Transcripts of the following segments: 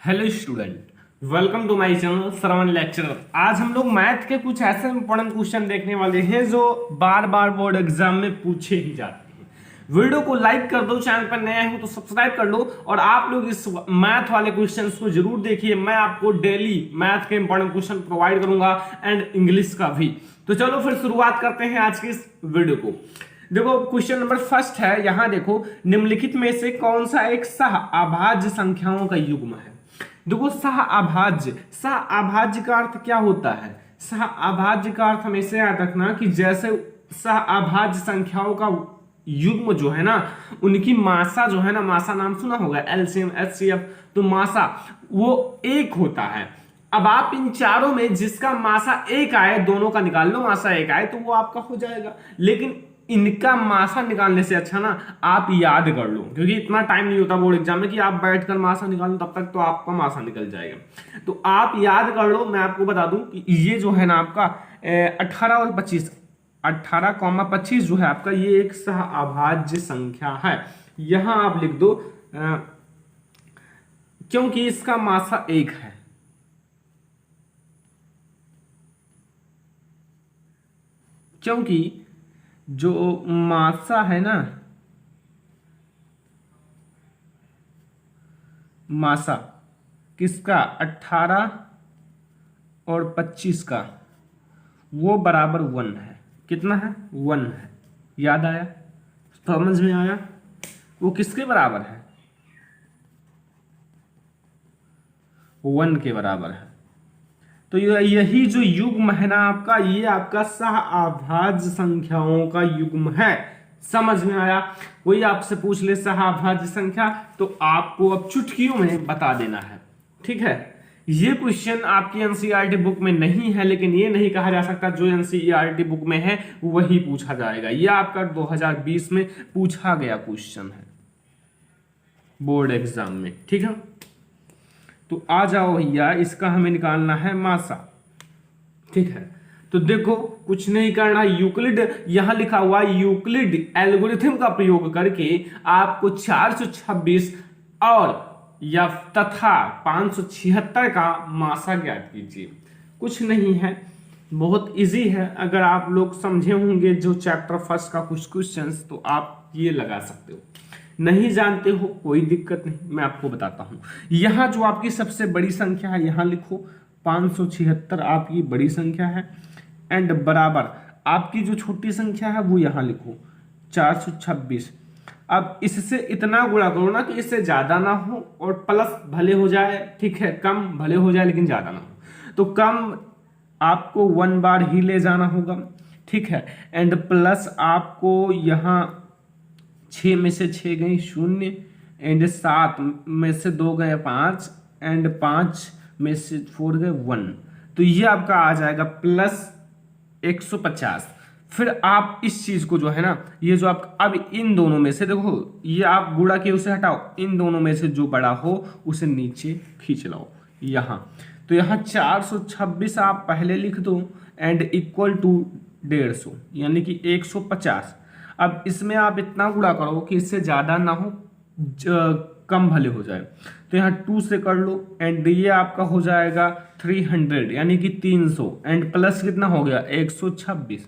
Hello student, welcome to my channel Shravan lecturer. आज हम लोग मैथ के कुछ ऐसे इंपॉर्टेंट क्वेश्चन देखने वाले हैं जो बार बार बोर्ड एग्जाम में पूछे ही जाते हैं। वीडियो को लाइक कर दो, चैनल पर नया हो तो सब्सक्राइब कर लो और आप लोग इस मैथ वाले क्वेश्चंस को जरूर देखिए। मैं आपको डेली मैथ के इंपॉर्टेंट क्वेश्चन प्रोवाइड करूंगा एंड इंग्लिश का भी। तो चलो फिर शुरुआत करते हैं आज की इस वीडियो को। देखो क्वेश्चन नंबर फर्स्ट है, यहां देखो निम्नलिखित में से कौन सा एक सह अभाज्य संख्याओं का युग्म है। देखो सह अभाज्य का अर्थ क्या होता है। सह अभाज्य का अर्थ हमेशा याद रखना कि जैसे सह अभाज्य संख्याओं का युग्म जो है ना, उनकी मासा जो है ना, मासा नाम सुना होगा, एलसीएम एचसीएफ, तो मासा वो एक होता है। अब आप इन चारों में जिसका मासा एक आए दोनों का निकाल लो, मासा एक आए तो वो आपका हो जाएगा। लेकिन इनका मासा निकालने से अच्छा ना आप याद कर लो, क्योंकि इतना टाइम नहीं होता बोर्ड एग्जाम में कि आप बैठकर मासा निकालो, तब तक तो आपका मासा निकल जाएगा। तो आप याद कर लो। मैं आपको बता दूं कि ये जो है ना आपका 18 और 25, 18,25 जो है आपका, ये एक सह अभाज्य संख्या है। यहां आप लिख दो क्योंकि इसका मासा एक है। क्योंकि जो मासा है ना, मासा किसका, 18 और 25 का, वो बराबर 1 है। कितना है, 1 है। याद आया, समझ में आया, वो किसके बराबर है, 1 के बराबर है। तो यही जो युग्म है ना आपका, ये आपका सह अभाज्य संख्याओं का युग्म है। समझ में आया। कोई आपसे पूछ ले सह अभाज्य संख्या, तो आपको अब चुटकियों में बता देना है। ठीक है, ये क्वेश्चन आपकी एनसीईआरटी बुक में नहीं है, लेकिन ये नहीं कहा जा सकता जो एनसीईआरटी बुक में है वही पूछा जाएगा। ये आपका 2020 में पूछा गया क्वेश्चन है बोर्ड एग्जाम में। ठीक है, तो आ जाओ भैया, इसका हमें निकालना है मासा। ठीक है, तो देखो कुछ नहीं करना, यूक्लिड यहां लिखा हुआ, यूक्लिड एल्गोरिथम का प्रयोग करके आपको 426 और या तथा 576 का मासा ज्ञात कीजिए। कुछ नहीं है, बहुत इजी है। अगर आप लोग समझे होंगे जो चैप्टर फर्स्ट का कुछ क्वेश्चंस, तो आप ये लगा सकते हो। नहीं जानते हो कोई दिक्कत नहीं, मैं आपको बताता हूं। यहां जो आपकी सबसे बड़ी संख्या है, यहां लिखो 576 आपकी बड़ी संख्या है, एंड बराबर आपकी जो छोटी संख्या है वो यहां लिखो 426। अब इससे इतना गुणा करो ना कि इससे ज्यादा ना हो और प्लस भले हो जाए, ठीक है, कम भले हो जाए लेकिन ज्यादा ना हो। तो कम आपको 1 बार ही ले जाना होगा, ठीक है, एंड प्लस आपको यहां 6 में से 6 गई 0, एंड 7 में से 2 गए 5, एंड 5 में से 4 गए 1। तो ये आपका आ जाएगा प्लस 150। फिर आप इस चीज को जो है ना, ये जो आप अब इन दोनों में से देखो, ये आप गुणा के उसे हटाओ, इन दोनों में से जो बड़ा हो उसे नीचे खींच लाओ यहां। तो यहां 426 आप पहले लिख दो, एंड इक्वल टू 150 यानी कि 150। अब इसमें आप इतना गुणा करो कि इससे ज्यादा ना हो, कम भले हो जाए। तो यहाँ 2 से कर लो, एंड ये आपका हो जाएगा 300 यानी कि 300, एंड प्लस कितना हो गया 126।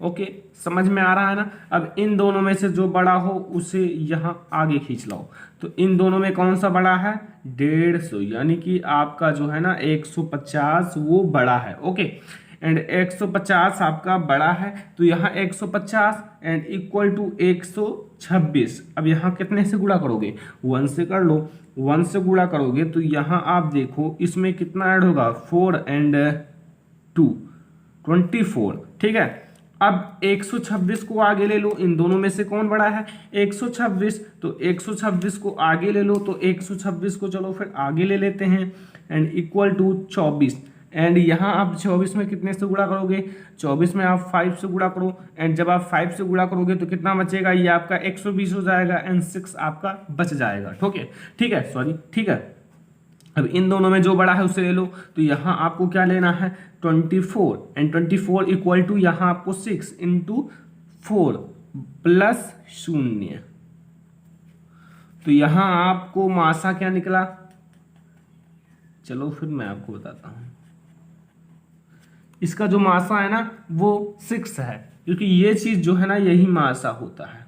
ओके, समझ में आ रहा है ना। अब इन दोनों में से जो बड़ा हो उसे यहाँ आगे खींच लाओ। तो इन दोनों में कौन सा बड़ा है, 150, यानी कि आपका जो है ना 150 वो बड़ा है। ओके, एंड 150 आपका बड़ा है, तो यहाँ 150 एंड इक्वल टू 126। अब यहाँ कितने से गुणा करोगे, 1 से कर लो। 1 से गुणा करोगे तो यहाँ आप देखो इसमें कितना ऐड होगा, 4 एंड 2 24। ठीक है, अब 126 को आगे ले लो, इन दोनों में से कौन बड़ा है 126, तो 126 को आगे ले लो। तो 126 को चलो फिर आगे ले लेते हैं, एंड इक्वल टू 24, एंड यहाँ आप 24 में कितने से गुणा करोगे, 24 में आप 5 से गुणा करो, एंड जब आप 5 से गुणा करोगे तो कितना बचेगा, ये आपका 120 हो जाएगा, एंड 6 आपका बच जाएगा। ठीक है सॉरी, ठीक है। अब इन दोनों में जो बड़ा है उसे ले लो। तो यहाँ आपको क्या लेना है 24, एंड 24 इक्वल टू यहाँ आपको 6 इंटू 4 प्लस 0। तो यहां आपको मासा क्या निकला चलो फिर मैं आपको बताता हूँ। इसका जो मासा है ना वो 6 है, क्योंकि ये चीज जो है ना यही मासा होता है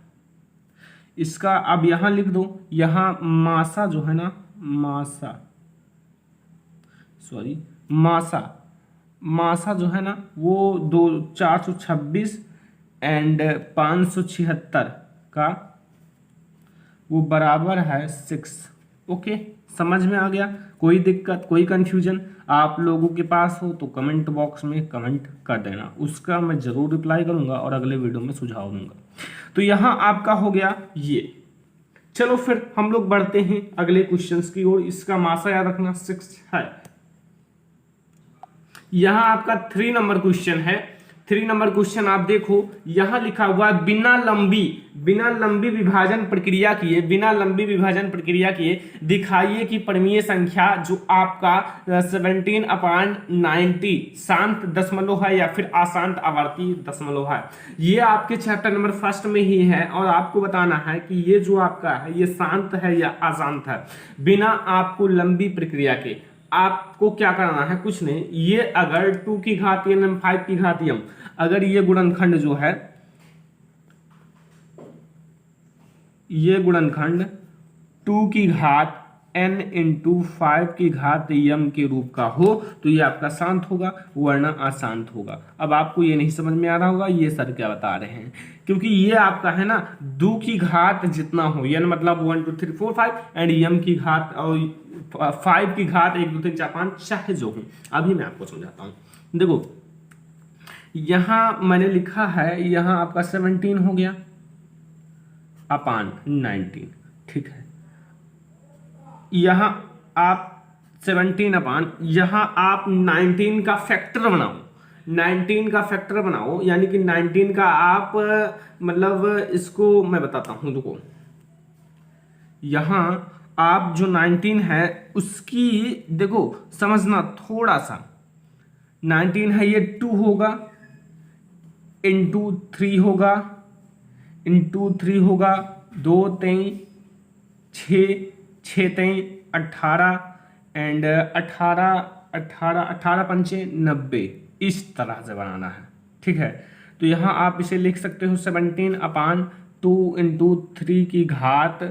इसका। अब यहां लिख दो, यहां मासा जो है ना, मासा जो है ना वो 426 एंड 576 का वो बराबर है 6। ओके, समझ में आ गया? कोई दिक्कत, कोई कंफ्यूजन आप लोगों के पास हो तो कमेंट बॉक्स में कमेंट कर देना, उसका मैं जरूर रिप्लाई करूंगा और अगले वीडियो में सुझाव दूंगा। तो यहां आपका हो गया ये। चलो फिर हम लोग बढ़ते हैं अगले क्वेश्चंस की ओर। इसका मासा याद रखना 6 है। यहां आपका 3 नंबर क्वेश्चन है। 3 नंबर क्वेश्चन आप देखो, यहां लिखा हुआ है बिना लंबी विभाजन प्रक्रिया किए दिखाइए कि परमीय संख्या जो आपका 17/90 शांत दशमलव है या फिर अशांत आवर्ती दशमलव है। ये आपके चैप्टर नंबर 1 में ही है और आपको बताना है कि ये जो आपका है ये शांत है या अशांत है। बिना आपको लंबी प्रक्रिया के आपको क्या करना है, कुछ नहीं। ये अगर 2 की घात n 5 की घात m, अगर ये गुणनखंड जो है, ये गुणनखंड 2 की घात n इंटू 5 की घात m के रूप का हो तो ये आपका शांत होगा वरना अशांत होगा। अब आपको ये नहीं समझ में आ रहा होगा ये सर क्या बता रहे हैं, क्योंकि ये आपका है ना 2 की घात जितना हो, n मतलब 1 2 3 4 5 एंड m की घात और 5 की घात 1 2 3 4 5 चाहे जो हो। अभी मैं आपको समझाता हूं। देखो यहां मैंने लिखा है, यहां आपका 17 हो गया अपान 19, ठीक है। यहां आप 17 अपान, यहां आप 19 का फैक्टर बनाओ, 19 का फैक्टर बनाओ, यानी कि 19 का आप मतलब इसको मैं बताता हूं। देखो यहां आप जो 19 है उसकी देखो समझना थोड़ा सा। 19 है ये 2 होगा इंटू 3 होगा, इंटू 3 होगा 2 3 6 6 3 18 एंड 18 पंचे 90, इस तरह से बनाना है, ठीक है। तो यहां आप इसे लिख सकते हो 17 अपान 2 इंटू 3 की घात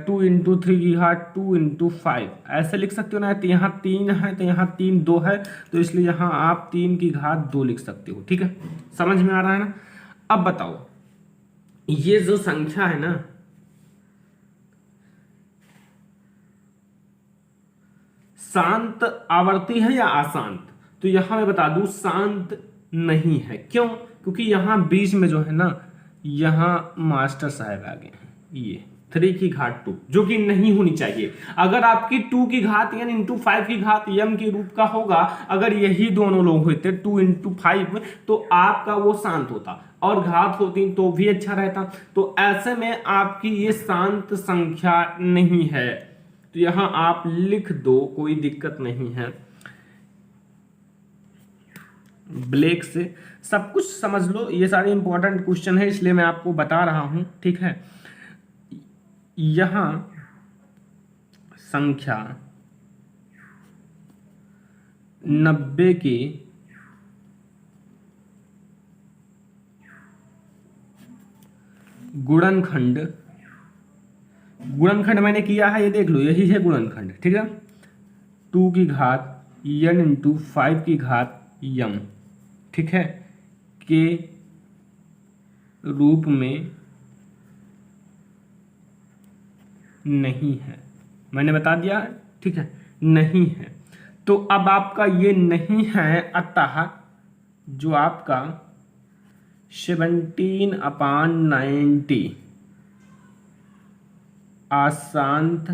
2 इंटू 3 की घात 2 इंटू 5, ऐसे लिख सकते हो ना। तो यहाँ 3 है तो यहाँ 3 2 है तो इसलिए यहाँ आप 3 की घात 2 लिख सकते हो, ठीक है। समझ में आ रहा है ना? अब बताओ ये जो संख्या है ना, शांत आवर्ती है या अशांत? तो यहां मैं बता दूं शांत नहीं है। क्यों? क्योंकि यहां बीच में जो है ना, यहां मास्टर साहब आ गए हैं, ये 3 की घात 2 जो कि नहीं होनी चाहिए। अगर आपकी 2 की घात n इंटू 5 की घात m के रूप का होगा, अगर यही दोनों लोग होते 2 इंटू 5 तो आपका वो शांत होता और घात होती तो भी अच्छा रहता। तो ऐसे में आपकी ये शांत संख्या नहीं है, तो यहां आप लिख दो, कोई दिक्कत नहीं है। ब्लैक से सब कुछ समझ लो, ये सारे इंपॉर्टेंट क्वेश्चन है इसलिए मैं आपको बता रहा हूं, ठीक है। यहां संख्या 90 के गुणनखंड मैंने किया है, ये देख लो, यही है गुणनखंड, ठीक है। 2 की घात n इंटू 5 की घात m, ठीक है, के रूप में नहीं है, मैंने बता दिया, ठीक है, नहीं है। तो अब आपका ये नहीं है, अतः जो आपका 17 अपान 90 अशांत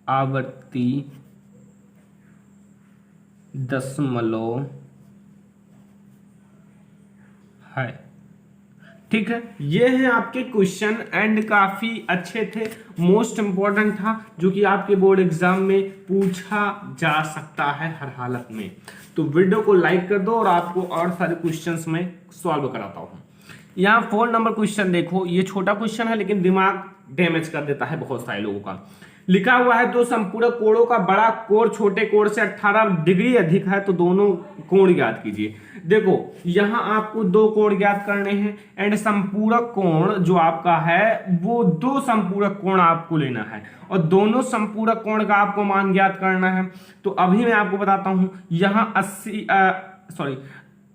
आवर्ती दशमलव है, ठीक है। ये है आपके क्वेश्चन एंड काफी अच्छे थे, मोस्ट इंपॉर्टेंट था जो कि आपके बोर्ड एग्जाम में पूछा जा सकता है हर हालत में। तो वीडियो को लाइक कर दो और आपको और सारे क्वेश्चंस में सॉल्व कराता हूं। यहाँ 4 नंबर क्वेश्चन देखो, ये छोटा क्वेश्चन है लेकिन दिमाग डैमेज कर देता है बहुत सारे लोगों का। लिखा हुआ है दो संपूरक कोणों का बड़ा कोण छोटे कोण से 18 डिग्री अधिक है, तो दोनों कोण ज्ञात कीजिए। देखो यहां आपको दो कोण ज्ञात करने हैं एंड संपूरक कोण जो आपका है वो दो संपूरक कोण आपको लेना है और दोनों संपूरक कोण का आपको मान ज्ञात करना है। तो अभी मैं आपको बताता हूं, यहां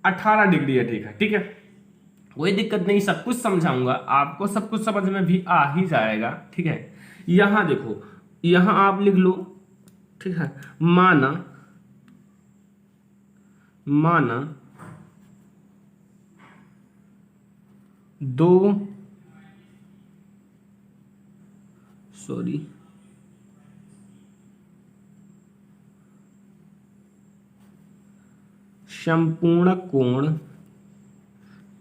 18 डिग्री अधिक है, ठीक है, कोई दिक्कत नहीं, सब कुछ समझाऊंगा आपको, सब कुछ समझ में भी आ ही जाएगा, ठीक है। यहां देखो, यहां आप लिख लो, ठीक है, माना संपूर्ण कोण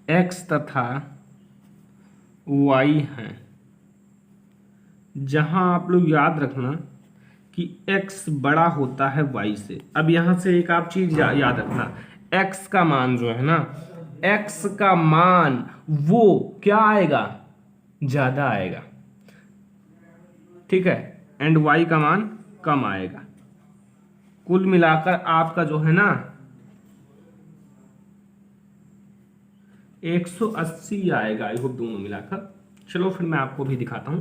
x तथा y है, जहां आप लोग याद रखना कि x बड़ा होता है y से। अब यहां से एक आप चीज याद रखना, x का मान जो है ना, x का मान वो क्या आएगा, ज्यादा आएगा, ठीक है, एंड y का मान कम आएगा। कुल मिलाकर आपका जो है ना 180 आएगा, आई होप दोनों मिलाकर। चलो फिर मैं आपको भी दिखाता हूं,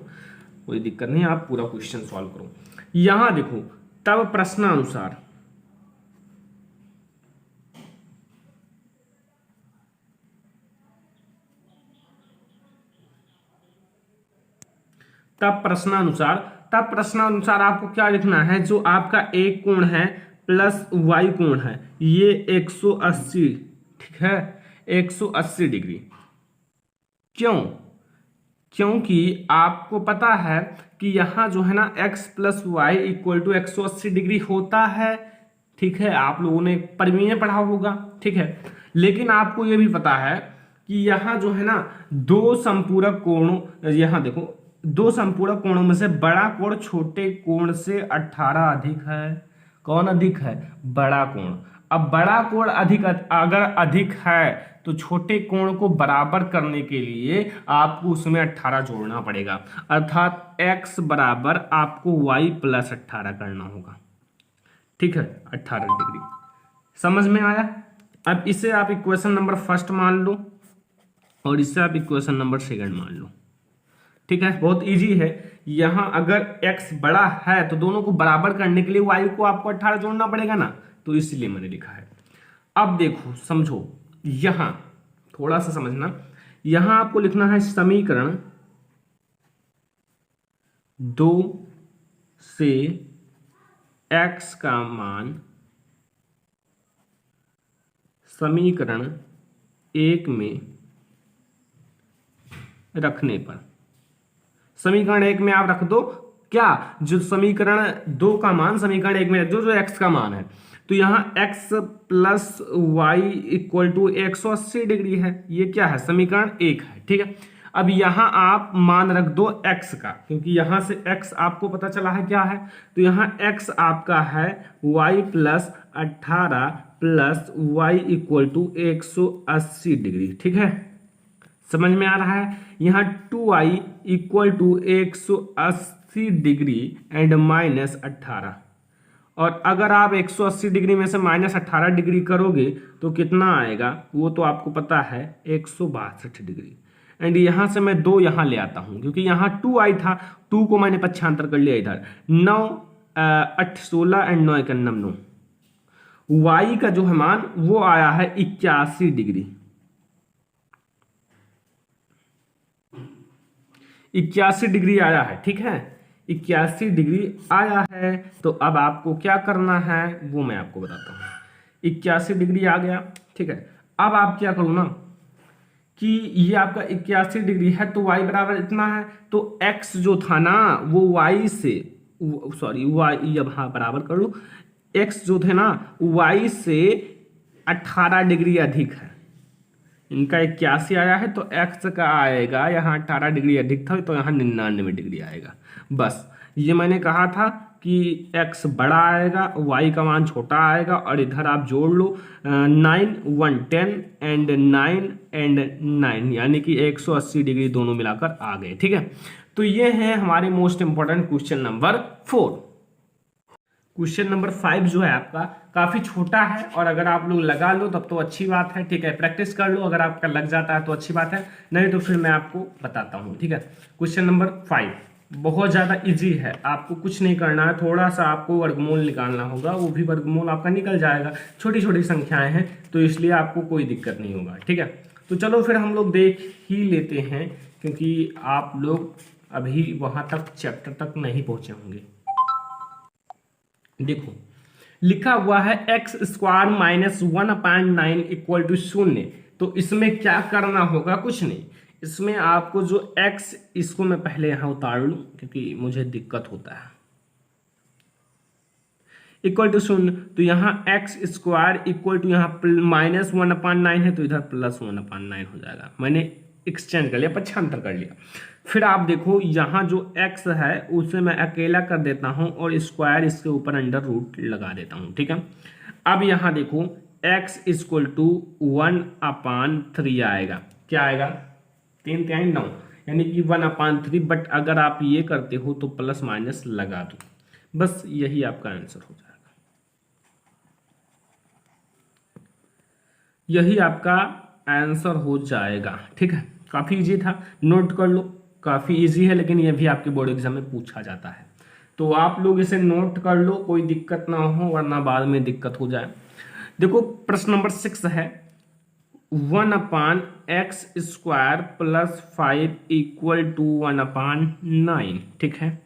कोई दिक्कत नहीं, आप पूरा क्वेश्चन सॉल्व करो। यहां देखो, तब प्रश्नानुसार आपको क्या लिखना है, जो आपका एक कोण है प्लस y कोण है ये 180, ठीक है, 180 डिग्री। क्योंकि आपको पता है कि यहां जो है ना x plus y equal to 180 degree होता है, ठीक है, आप लोगों ने परिमेय पढ़ा होगा, ठीक है। लेकिन आपको यह भी पता है कि यहां जो है ना दो संपूरक कोणों, यहां देखो दो संपूरक कोणों में से बड़ा कोण छोटे कोण से 18 अधिक है। कौन अधिक है, बड़ा कोण। अब बड़ा कोण अगर अधिक है तो छोटे कोण को बराबर करने के लिए आपको उसमें 18 जोड़ना पड़ेगा, अर्थात x बराबर आपको y प्लस 18 करना होगा, ठीक है, 18 डिग्री। समझ में आया? अब इसे आप इक्वेशन नंबर फर्स्ट मान लो और इसे आप इक्वेशन नंबर सेकंड मान लो, ठीक है, बहुत इजी है। यहां अगर x बड़ा है तो दोनों को बराबर करने के लिए y को आपको 18 जोड़ना पड़ेगा ना, तो इसलिए मैंने लिखा है। अब देखो समझो, यहां थोड़ा सा समझना, यहां आपको लिखना है समीकरण 2 से x का मान समीकरण 1 में रखने पर, समीकरण 1 में आप रख दो क्या, जो समीकरण 2 का मान समीकरण 1 में रख दो, जो x का मान है, तो यहां x plus y equal to 180 degree है, ये क्या है, समीकरण 1 है, ठीक है। अब यहां आप मान रख दो x का, क्योंकि यहां से x आपको पता चला है क्या है, तो यहां x आपका है y plus 18 plus y equal to 180 degree, ठीक है, समझ में आ रहा है। यहां 2y equal to 180 degree and minus 18, और अगर आप 180 डिग्री में से माइनस 18 डिग्री करोगे तो कितना आएगा, वो तो आपको पता है 162 डिग्री। एंड यहां से मैं 2 यहां ले आता हूं, क्योंकि यहां 2i था, 2 को मैंने पक्षांतर कर लिया इधर, 9 8 16 एंड 9 1 9, y का जो है मान वो आया है 81 डिग्री, 81 डिग्री आया है, ठीक है, 81 डिग्री आया है। तो अब आपको क्या करना है वो मैं आपको बताता हूं। 81 डिग्री आ गया, ठीक है। अब आप क्या करो ना कि ये आपका 81 डिग्री है तो y बराबर इतना है, तो x जो था ना वो y से, सॉरी y, अब हाँ बराबर कर लो, x जो थे ना y से 18 डिग्री अधिक है, इनका 81 आया है तो x का आएगा यहाँ 18 डिग्री अधिक था तो यहाँ 99 डिग्री आएगा। बस ये मैंने कहा था कि x बड़ा आएगा, y का मान छोटा आएगा, और इधर आप जोड़ लो 9 1 10 एंड 9 एंड 9, यानी कि 180 डिग्री दोनों मिलाकर आ गए, ठीक है। तो ये है हमारे most important question number 4। Question number 5 जो है आपका काफी छोटा है, और अगर आप लोग लगा लो तब तो अच्छी बात है, ठीक है, प्रैक्टिस कर लो, अगर आपका लग जाता है तो अच्छी बात है, नहीं तो फिर मैं आपको बताता हूँ, ठीक है। क्वेश्चन नंबर 5 बहुत ज़्यादा इजी है, आपको कुछ नहीं करना है, थोड़ा सा आपको वर्गमूल निकालना होगा, वो भी वर्गमूल आपका निकल जाएगा, छोटी छोटी संख्याएं हैं तो इसलिए आपको कोई दिक्कत नहीं होगा, ठीक है। तो चलो फिर हम लोग देख ही लेते हैं, क्योंकि आप लोग अभी वहाँ तक चैप्टर तक नहीं पहुँचे होंगे। देखो लिखा हुआ है x square minus 1/9 equal to 0। तो इसमें क्या करना होगा, कुछ नहीं, इसमें आपको जो x, इसको मैं पहले यहां उतार लूं क्योंकि मुझे दिक्कत होता है, इक्वल टू 0, तो यहाँ एक्स स्क्वायर इक्वल टू यहाँ माइनस 1/9 है तो इधर प्लस 1/9 हो जाएगा, मैंने एक्सचेंज कर लिया, पक्षांतर कर लिया। फिर आप देखो यहाँ जो x है उसे मैं अकेला कर देता हूँ और स्क्वायर इसके ऊपर अंडर रूट लगा देता हूँ, ठीक है। अब यहाँ देखो x इक्वल टू 1/3 आएगा, क्या आएगा, 3 3 9, यानी कि 1/3। बट अगर आप ये करते हो तो प्लस माइनस लगा दो, बस यही आपका आंसर हो जाएगा, यही आपका आंसर हो जाएगा, ठीक है। काफी इजी था, नोट कर लो, काफी इजी है, लेकिन ये भी आपके बोर्ड एग्जाम में पूछा जाता है, तो आप लोग इसे नोट कर लो, कोई दिक्कत ना हो, वरना बाद में दिक्कत हो जाए। देखो प्रश्न नंबर 6 है 1/x square plus 5 equal to 1/9, ठीक है,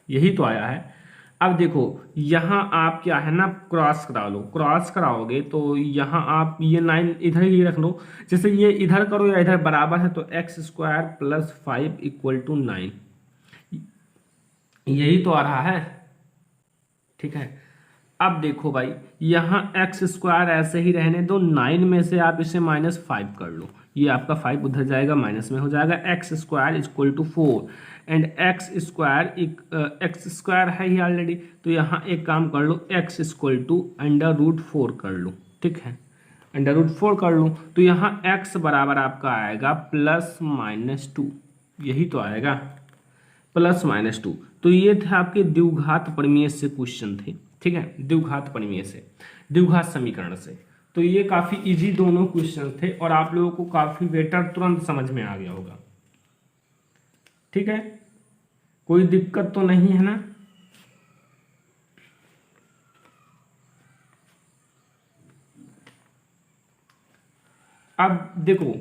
यही तो आया है। अब देखो यहाँ आप क्या है ना, क्रॉस करा लो, क्रॉस कराओगे तो यहाँ आप ये 9 इधर ही रख लो, जैसे ये इधर करो या इधर बराबर है तो x square plus 5 equal to 9, यही तो आ रहा है, ठीक है। अब देखो भाई यहाँ x स्क्वायर ऐसे ही रहने दो, 9 में से आप इसे -5 कर लो, ये आपका 5 उधर जाएगा, माइनस में हो जाएगा, x square equal to 4 and x square है ही ऑलरेडी, तो यहाँ एक काम कर लो, x इक्वल टू √4 कर लो, ठीक है, √4 कर लो, तो यहाँ x बराबर आपका आएगा +-2, यही तो आएगा, +-2। तो ये थे आपके द्विघात परिमेय से क्वेश्चन थे, ठीक है, द्विघात परिमेय से, द्विघात समीकरण से। तो ये काफी इजी दोनों क्वेश्चन थे और आप लोगों को काफी बेटर तुरंत समझ में आ गया होगा, ठीक है, कोई दिक्कत तो नहीं है ना। अब देखो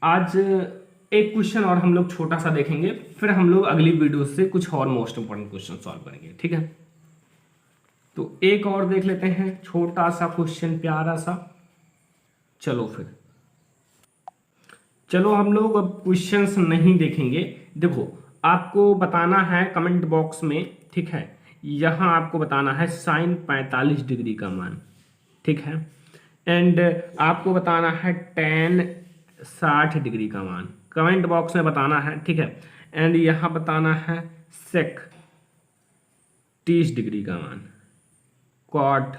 आज एक क्वेश्चन और हम लोग छोटा सा देखेंगे, फिर हम लोग अगली वीडियो से कुछ और मोस्ट इंपोर्टेंट क्वेश्चन सॉल्व करेंगे, ठीक है। तो एक और देख लेते हैं, छोटा सा क्वेश्चन, प्यारा सा। चलो फिर, चलो हम लोग अब क्वेश्चंस नहीं देखेंगे। देखो आपको बताना है कमेंट बॉक्स में, ठीक है, यहाँ आपको बताना है sin 45 डिग्री का मान, ठीक है, एंड आपको बताना है tan 60 डिग्री का मान, कमेंट बॉक्स में बताना है, ठीक है, एंड यहाँ बताना है sec 30 डिग्री का मान, cot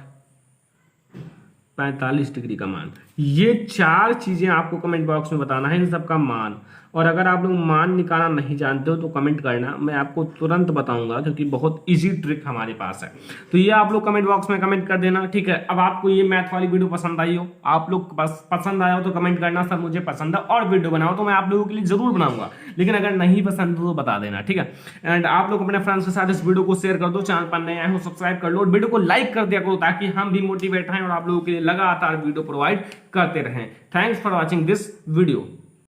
45 डिग्री का मान। ये 4 चीजें आपको कमेंट बॉक्स में बताना है, इन सब का मान। और अगर आप लोग मान निकालना नहीं जानते हो तो कमेंट करना, मैं आपको तुरंत बताऊंगा, क्योंकि बहुत इजी ट्रिक हमारे पास है। तो ये आप लोग कमेंट बॉक्स में कमेंट कर देना, ठीक है। अब आपको ये मैथ वाली वीडियो पसंद आई हो, आप लोग बस पसंद आया हो तो कमेंट करना, सर मुझे पसंद है और वीडियो बनाओ, तो मैं आप लोगों के लिए जरूर बनाऊंगा, लेकिन अगर नहीं पसंद हो तो बता देना, ठीक है। एंड आप लोग अपने फ्रेंड्स के साथ इस वीडियो को शेयर कर दो, चैनल पर नए आए हो सब्सक्राइब कर लो और वीडियो को लाइक कर दिया करो, ताकि हम भी मोटिवेट रहें और आप लोगों के लिए लगातार वीडियो प्रोवाइड करते रहें। Thanks for watching this video.